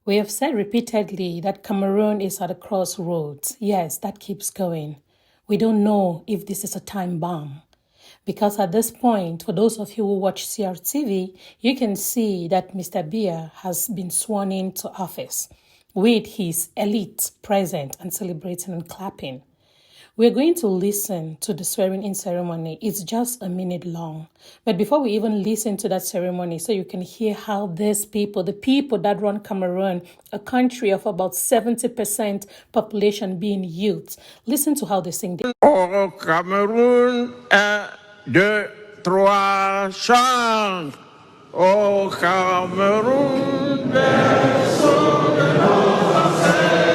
We have said repeatedly that Cameroon is at a crossroads. Yes, that keeps going. We don't know if this is a time bomb. Because at this point, for those of you who watch CRTV, you can see that Mr. Biya has been sworn into office with his elite present and celebrating and clapping. We're going to listen to the swearing-in ceremony. It's just a minute long. But before we even listen to that ceremony, so you can hear how these people, the people that run Cameroon, a country of about 70% population being youth, listen to how they sing. Au Cameroun, 1, 2, 3, chante. Au Cameroun, berceau de nos ancêtres.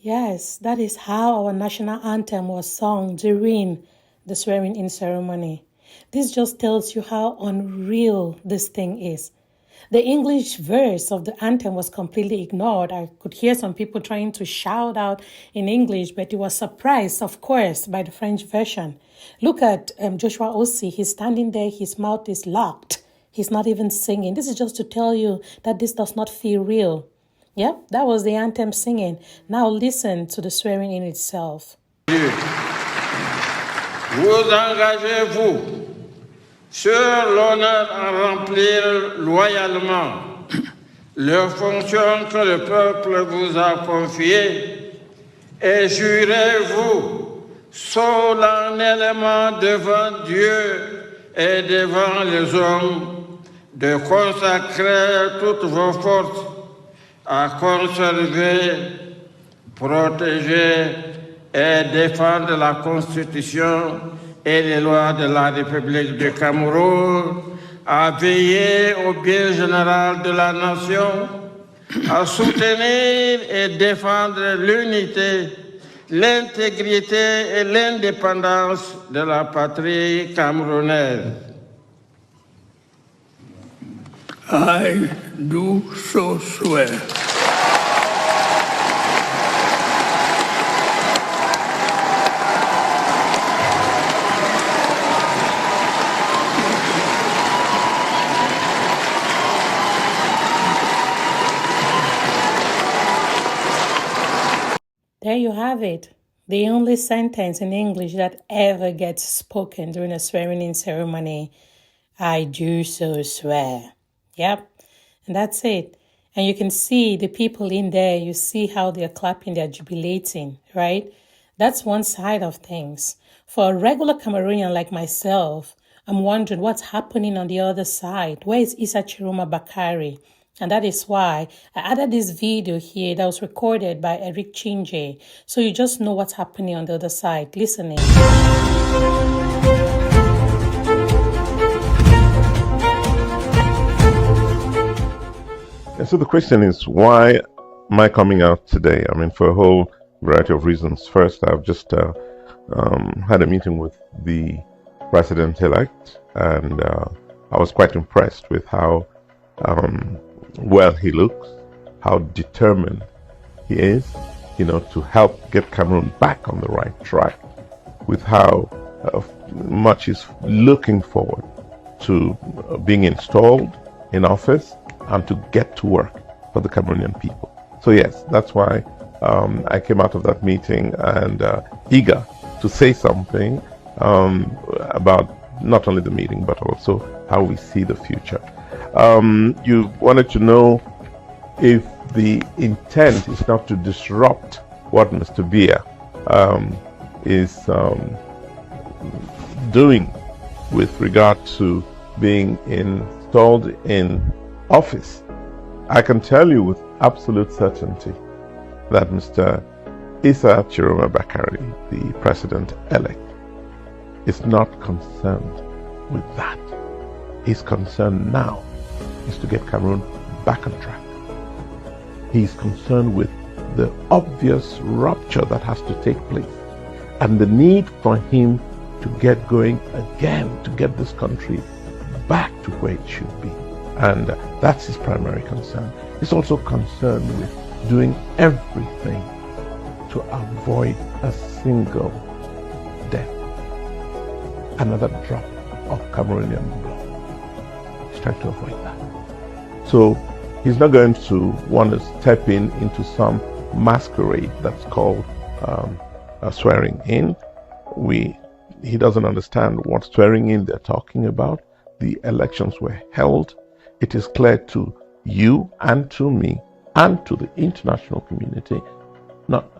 Yes, that is how our national anthem was sung during the swearing-in ceremony. This just tells you how unreal this thing is. The English verse of the anthem was completely ignored. I could hear some people trying to shout out in English, but it was surprised, of course, by the French version. Look at Joshua Ossi. He's standing there. His mouth is locked. He's not even singing. This is just to tell you that this does not feel real. Yep, that was the anthem singing. Now listen to the swearing in itself. Vous engagez-vous sur l'honneur à remplir loyalement les fonctions que le peuple vous a confiées et jurez-vous solennellement devant Dieu et devant les hommes de consacrer toutes vos forces à conserver, protéger et défendre la Constitution et les lois de la République du Cameroun, à veiller au bien général de la nation, à soutenir et défendre l'unité, l'intégrité et l'indépendance de la patrie camerounaise. I do so swear. There you have it. The only sentence in English that ever gets spoken during a swearing-in ceremony. I do so swear. Yep, and that's it. And you can see the people in there, you see how they're clapping, they're jubilating, right? That's one side of things. For a regular Cameroonian like myself, I'm wondering what's happening on the other side. Where is Issa Tchiroma Bakary? And that is why I added this video here that was recorded by Eric Chinje, so you just know what's happening on the other side. Listening. And so the question is, why am I coming out today? I mean, for a whole variety of reasons. First, I've just had a meeting with the president-elect, and I was quite impressed with how well he looks, how determined he is, to help get Cameroon back on the right track, with how much he's looking forward to being installed in office and to get to work for the Cameroonian people. So yes, that's why I came out of that meeting and eager to say something about not only the meeting but also how we see the future. You wanted to know if the intent is not to disrupt what Mr. Biya is doing with regard to being installed in office. I can tell you with absolute certainty that Mr. Issa Tchiroma Bakary, the president-elect, is not concerned with that. His concern now is to get Cameroon back on track. He is concerned with the obvious rupture that has to take place and the need for him to get going again, to get this country back to where it should be. And that's his primary concern. He's also concerned with doing everything to avoid a single death, another drop of Cameroonian blood. He's trying to avoid that. So he's not going to want to step into some masquerade that's called swearing in. He doesn't understand what swearing in they're talking about. The elections were held. It is clear to you and to me and to the international community,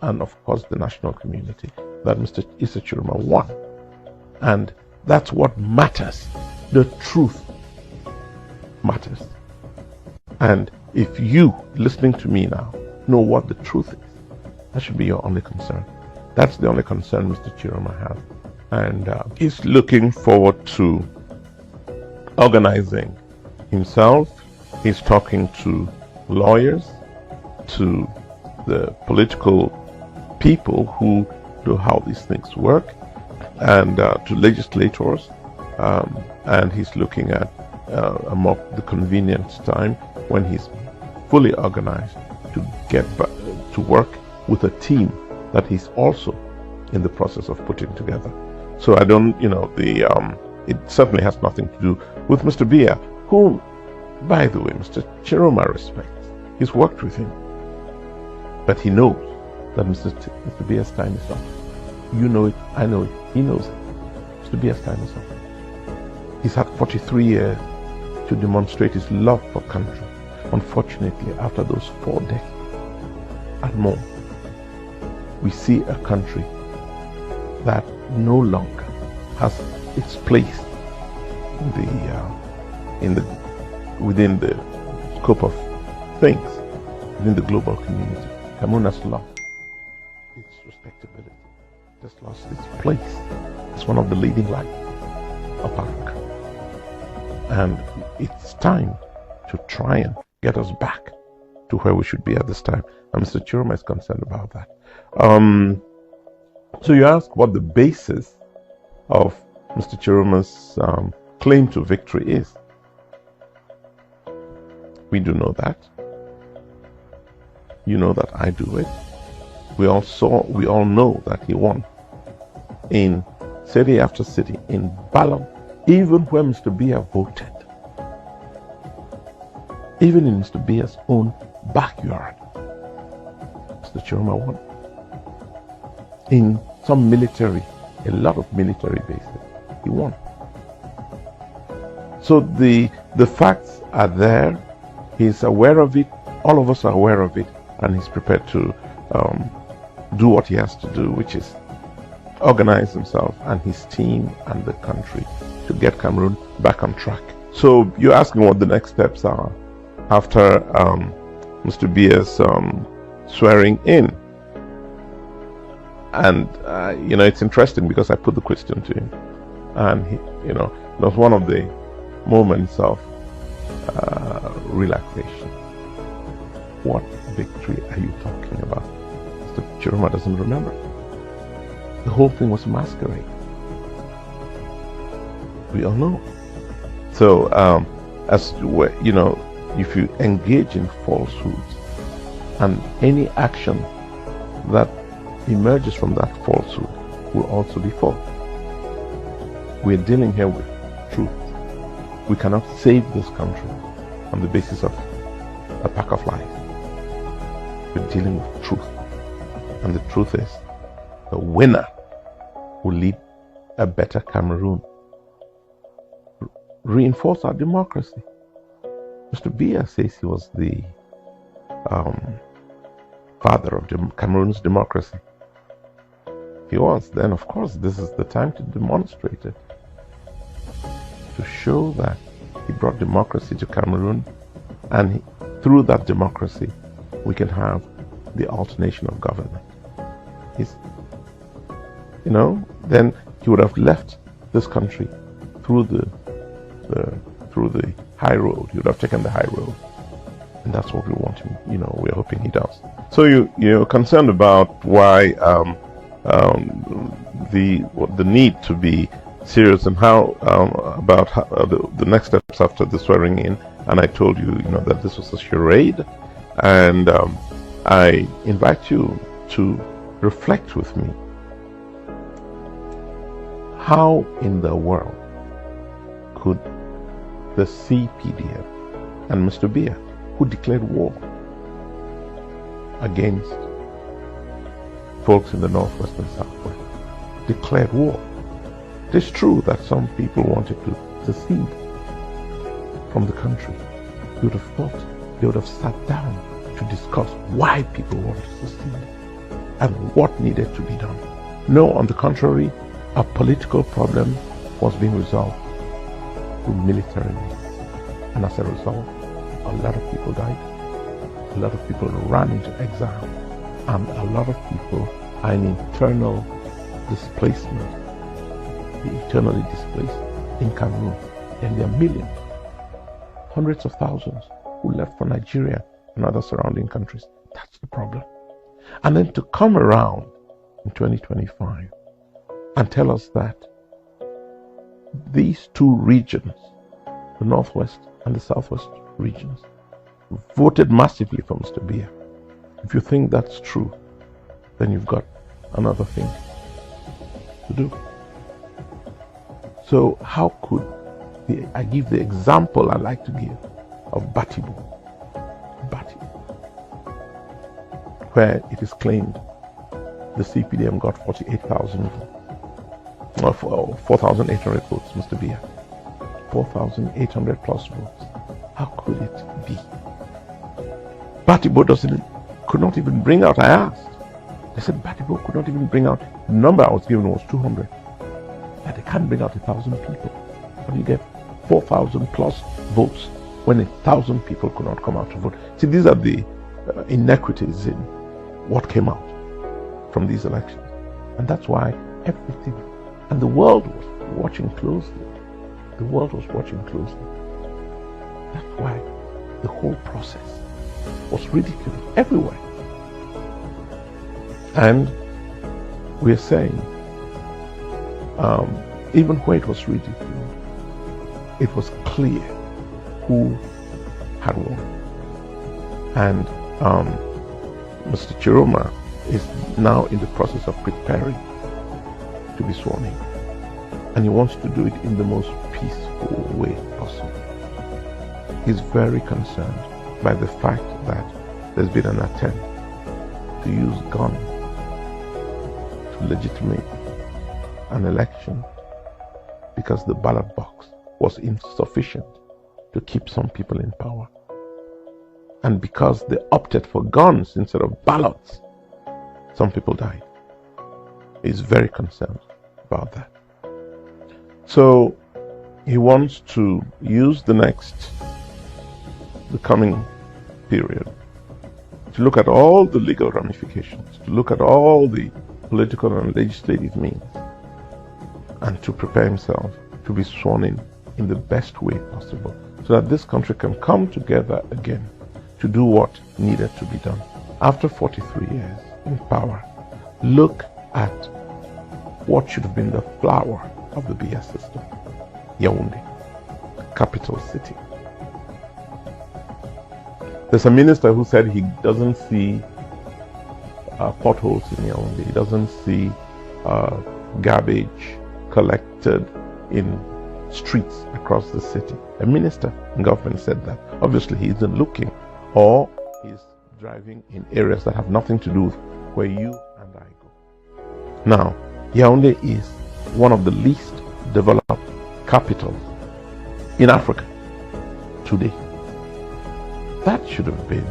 and of course the national community, that Mr. Issa Tchiroma won. And that's what matters. The truth matters. And if you, listening to me now, know what the truth is, that should be your only concern. That's the only concern Mr. Tchiroma has. And he's looking forward to organizing himself. He's talking to lawyers, to the political people who know how these things work, and to legislators. And he's looking at the convenient time when he's fully organized to get back to work with a team that he's also in the process of putting together. So I don't, it certainly has nothing to do with Mr. Biya, who, by the way, Mr. Tchiroma respects. He's worked with him. But he knows that Mr. Biya's time is up. You know it, I know it, he knows it. Mr. Biya's time is up. He's had 43 years to demonstrate his love for country. Unfortunately, after those 4 decades and more, we see a country that no longer has its place within the scope of things, within the global community. Cameroon has lost its respectability. It has lost its place as one of the leading lights of Africa. And it's time to try and get us back to where we should be at this time. And Mr. Tchiroma is concerned about that. So you ask what the basis of Mr. Tchiroma's claim to victory is. We do know that. You know that I do it. We all know that he won in city after city, in ballot, even where Mr. Biya voted. Even in Mr. Biya's own backyard, Mr. Tchiroma won. In some a lot of military bases, he won. So the facts are there. He's aware of it. All of us are aware of it, and he's prepared to do what he has to do, which is organize himself and his team and the country to get Cameroon back on track. So you're asking what the next steps are after Mr. Biya's swearing in. And it's interesting because I put the question to him, and he, it was one of the moments of relaxation. What victory are you talking about? Mr. Tchiroma doesn't remember. The whole thing was a masquerade. We all know. So, if you engage in falsehoods and any action that emerges from that falsehood will also be false. We're dealing here with truth. We cannot save this country on the basis of a pack of lies. We're dealing with truth. And the truth is, the winner will lead a better Cameroon. Reinforce our democracy. Mr. Biya says he was the father of Cameroon's democracy. If he was, then of course this is the time to demonstrate it. To show that he brought democracy to Cameroon, and through that democracy we can have the alternation of government. Then he would have left this country through the high road. He would have taken the high road, and that's what we want him. We're hoping he does. So you're concerned about why the need to be serious and how about the next steps after the swearing in. And I told you, that this was a charade, and I invite you to reflect with me. How in the world could the CPDM and Mr. Biya, who declared war against folks in the Northwest and Southwest, declared war? It is true that some people wanted to secede from the country. You would have thought they would have sat down to discuss why people wanted to secede and what needed to be done. No, on the contrary, a political problem was being resolved through military means. And as a result, a lot of people died. A lot of people ran into exile. And a lot of people are in internal displacement. The internally displaced in Cameroon. And there are millions, hundreds of thousands who left for Nigeria and other surrounding countries. That's the problem. And then to come around in 2025 and tell us that these two regions, the Northwest and the Southwest regions, voted massively for Mr. Biya. If you think that's true, then you've got another thing to do. So how could I give the example I like to give of Batibo, where it is claimed the CPDM got 48,000 or 4,800 votes, Mr. Biya. 4,800 plus votes. How could it be? Batibo could not even bring out, I asked. They said Batibo could not even bring out, the number I was given was 200. But they can't bring out 1,000 people. How do you get 4,000 plus votes when 1,000 people could not come out to vote? See, these are the inequities in what came out from these elections. And that's why everything, and the world was watching closely. The world was watching closely. That's why the whole process was ridiculed everywhere. And we're saying, even where it was ridiculed, it was clear who had won. And Mr. Tchiroma is now in the process of preparing to be sworn in. And he wants to do it in the most peaceful way possible. He's very concerned by the fact that there's been an attempt to use guns to legitimate an election because the ballot box was insufficient to keep some people in power. And because they opted for guns instead of ballots, some people died. He's very concerned about that. So he wants to use the coming period to look at all the legal ramifications, to look at all the political and legislative means, and to prepare himself to be sworn in the best way possible, so that this country can come together again to do what needed to be done. After 43 years in power, look at what should have been the flower of the Biya system, Yaoundé. capital city. There's a minister who said he doesn't see potholes in Yaoundé. He doesn't see garbage collected in streets across the city. A minister in government said that. Obviously, he isn't looking, or he's driving in areas that have nothing to do with where you and I go. Now, Yaoundé is one of the least developed capitals in Africa today. That should have been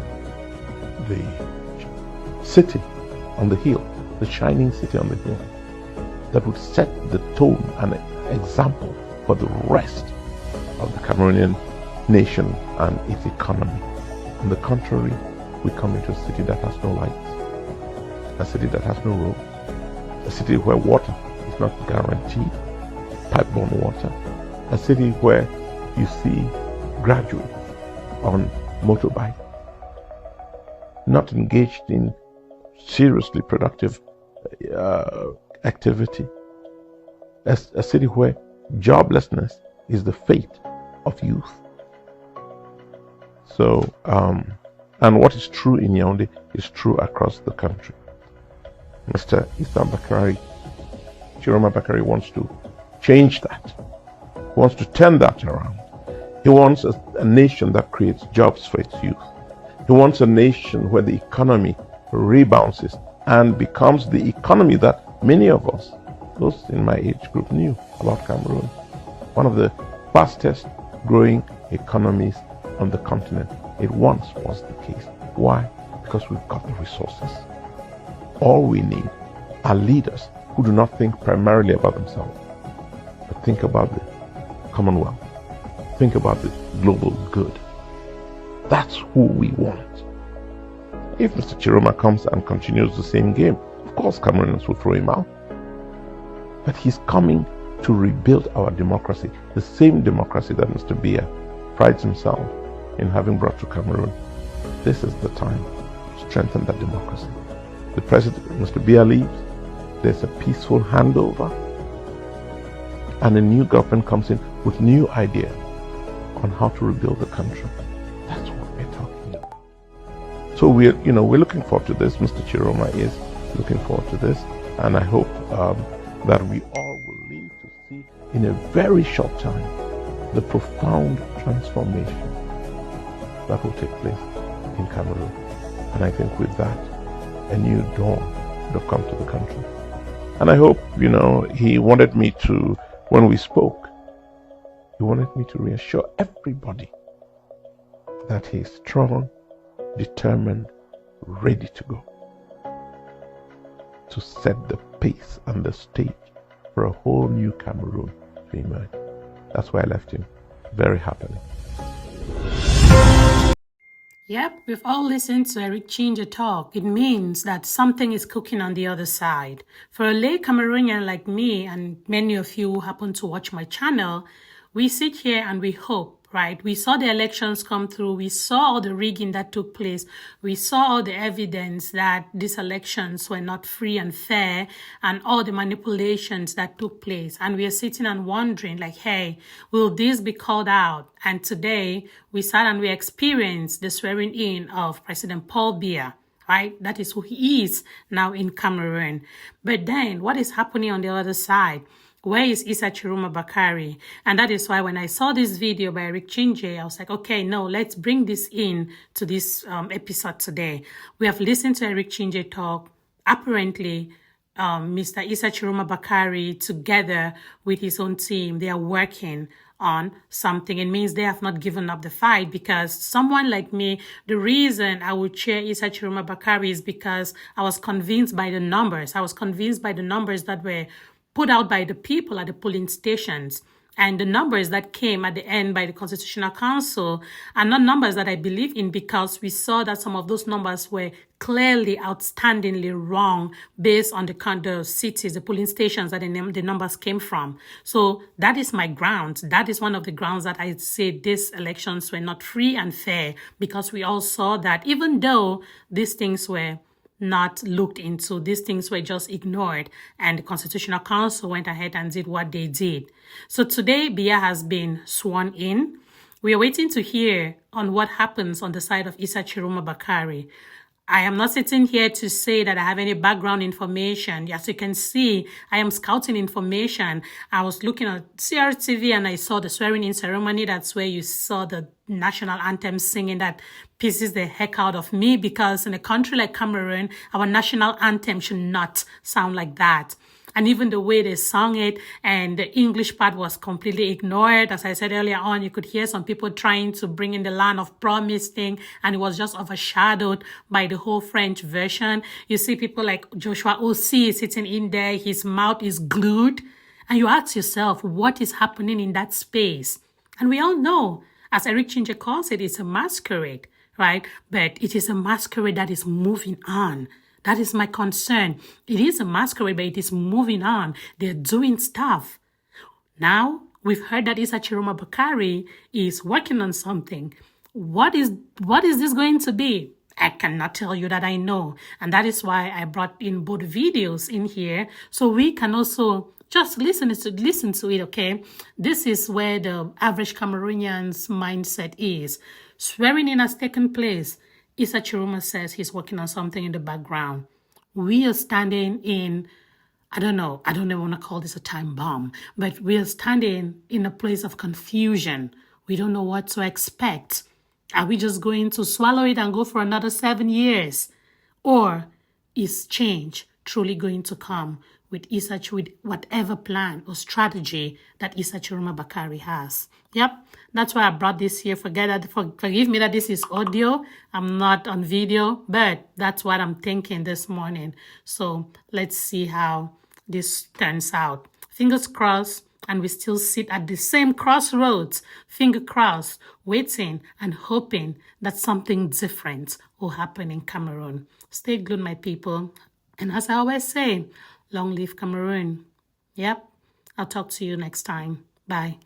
the city on the hill, the shining city on the hill, that would set the tone and example for the rest of the Cameroonian nation and its economy. On the contrary, we come into a city that has no lights, a city that has no roads, a city where water is not guaranteed, pipe-borne water, a city where you see graduates on motorbike, not engaged in seriously productive activity, a city where joblessness is the fate of youth. So, and what is true in Yaoundé is true across the country. Mr. Issa Tchiroma Bakary wants to change that. He wants to turn that around. He wants a nation that creates jobs for its youth. He wants a nation where the economy rebounds and becomes the economy that many of us, those in my age group, knew about Cameroon. One of the fastest growing economies on the continent. It once was the case. Why? Because we've got the resources. All we need are leaders who do not think primarily about themselves, but think about the Commonwealth. Think about the global good. That's who we want. If Mr. Tchiroma comes and continues the same game, of course Cameroonians will throw him out. But he's coming to rebuild our democracy, the same democracy that Mr. Biya prides himself in having brought to Cameroon. This is the time to strengthen that democracy. The president, Mr. Biya, leaves. There's a peaceful handover, and a new government comes in with new ideas on how to rebuild the country. That's what we're talking about. So we're looking forward to this. Mr. Tchiroma is looking forward to this, and I hope that we all will live to see in a very short time the profound transformation that will take place in Cameroon. And I think with that, a new dawn would have come to the country. And I hope, he wanted me to, when we spoke, he wanted me to reassure everybody that he's strong, determined, ready to go to set the pace and the stage for a whole new Cameroon to emerge. That's why I left him very happily. Yep, we've all listened to Eric Chinje talk. It means that something is cooking on the other side. For a lay Cameroonian like me, and many of you who happen to watch my channel, we sit here and we hope, right? We saw the elections come through. We saw all the rigging that took place. We saw all the evidence that these elections were not free and fair, and all the manipulations that took place. And we are sitting and wondering, like, hey, will this be called out? And today, we sat and we experienced the swearing in of President Paul Biya, right? That is who he is now in Cameroon. But then, what is happening on the other side? Where is Issa Tchiroma Bakary? And that is why when I saw this video by Eric Chinje, I was like, okay, no, let's bring this in to this episode today. We have listened to Eric Chinje talk. Apparently, Mr. Issa Tchiroma Bakary, together with his own team, they are working on something. It means they have not given up the fight, because someone like me, the reason I would cheer Issa Tchiroma Bakary is because I was convinced by the numbers. I was convinced by the numbers that were put out by the people at the polling stations. And the numbers that came at the end by the Constitutional Council are not numbers that I believe in, because we saw that some of those numbers were clearly, outstandingly wrong based on the cities, the polling stations that the numbers came from. So that is my ground. That is one of the grounds that I say these elections were not free and fair, because we all saw that even though these things were not looked into. These things were just ignored, and the Constitutional Council went ahead and did what they did. So today, Biya has been sworn in. We are waiting to hear on what happens on the side of Issa Tchiroma Bakary. I am not sitting here to say that I have any background information. As you can see, I am scouting information. I was looking at CRTV and I saw the swearing-in ceremony. That's where you saw the national anthem singing. That pisses the heck out of me, because in a country like Cameroon, our national anthem should not sound like that. And even the way they sung it, and the English part was completely ignored. As I said earlier on, you could hear some people trying to bring in the land of promise thing, and it was just overshadowed by the whole French version. You see people like Joshua O.C. sitting in there, his mouth is glued. And you ask yourself, what is happening in that space? And we all know, as Eric Chinje calls it, it's a masquerade, right? But it is a masquerade that is moving on. That is my concern. It is a masquerade, but it is moving on. They're doing stuff. Now, we've heard that Issa Tchiroma Bakary is working on something. What is this going to be? I cannot tell you that I know. And that is why I brought in both videos in here, so we can also just listen to it, okay? This is where the average Cameroonian's mindset is. Swearing in has taken place. Issa Tchiroma says he's working on something in the background. We are standing in, I don't even want to call this a time bomb, but we are standing in a place of confusion. We don't know what to expect. Are we just going to swallow it and go for another 7 years? Or is change truly going to come with whatever plan or strategy that Issa Tchiroma Bakary has? Yep, that's why I brought this here. Forgive me that this is audio. I'm not on video, but that's what I'm thinking this morning. So let's see how this turns out. Fingers crossed, and we still sit at the same crossroads, finger crossed, waiting and hoping that something different will happen in Cameroon. Stay glued, my people. And as I always say, long live Cameroon. Yep, I'll talk to you next time. Bye.